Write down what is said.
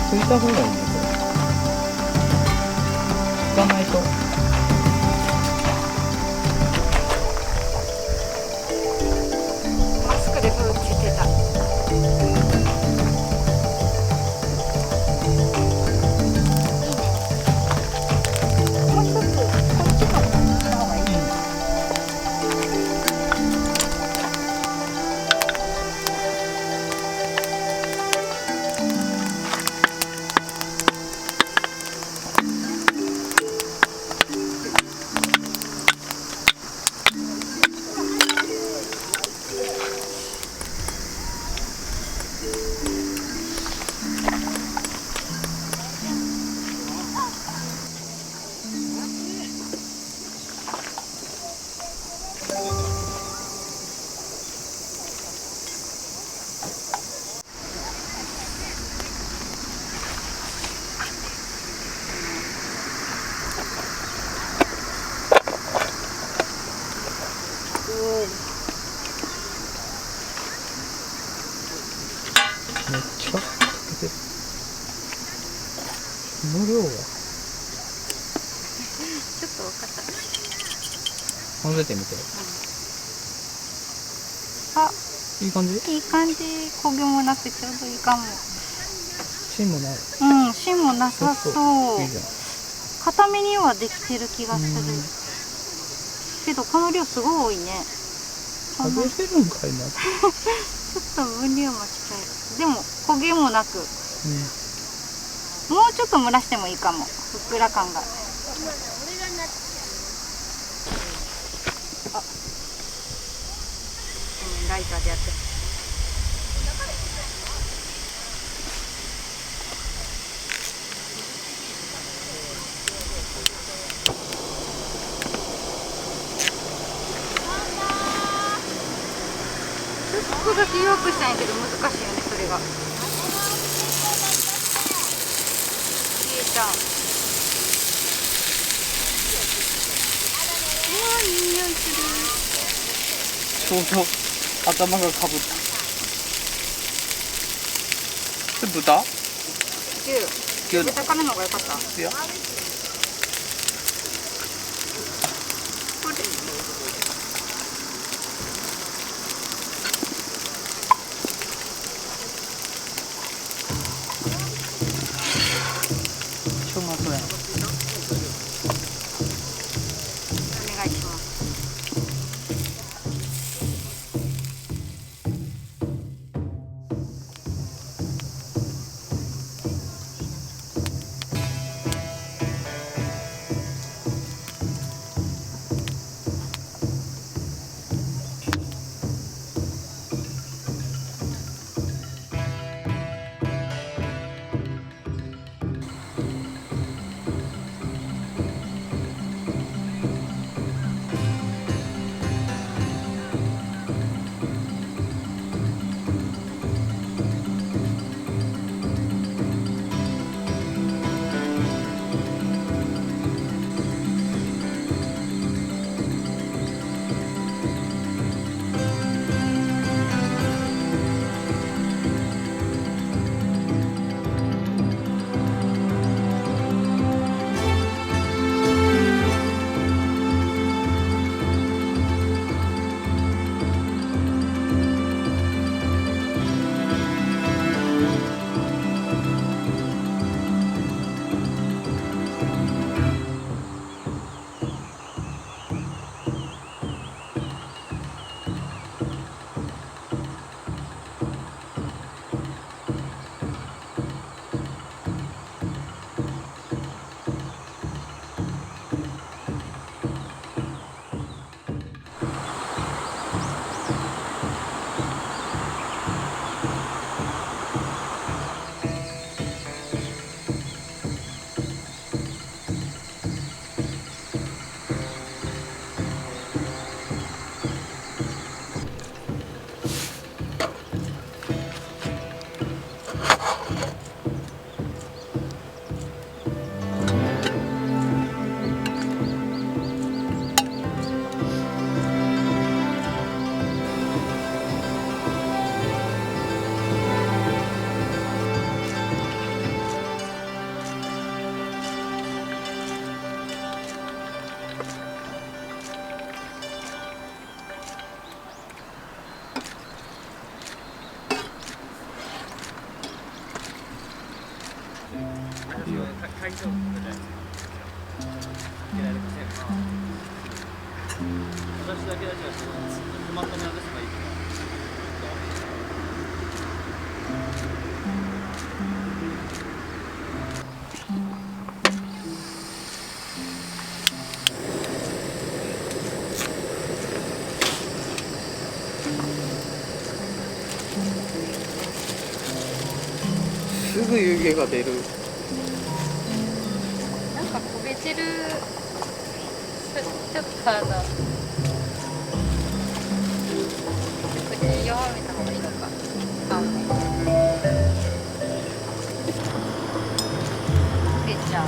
拭いた方がいいね、これ。拭かないと。マスクでブーついてた。もう一つこっちもした方がいい。めっちゃかけてる。この量はちょっと分かった。混ぜてみて。あ、いい感じ？いい感じ。焦げもなくちょうどいいかも。芯もない。うん、芯もなさそう。いいじゃん。固めにはできてる気がする。けどこの量すごい多いね。食べれるんかいな。ちょっと分量間違える。でも焦げもなく、もうちょっと蒸らしてもいいかも。ふっくら感が。あ、ライターでやってる。ちょっとだけ弱くしたんやけど難しいよね、それが。消えた。うわ、いい匂いする。ちょうど頭がかぶった。それ豚？牛だ。豚からの方が良かった。いや。これ。超うまそうやん。お願いします。いいよ。私だけだけはトマトに渡せばいいから。すぐ湯気が出る。なんか焦げてる。ちょっと口弱めた方がいいのか。あ、焦げちゃう。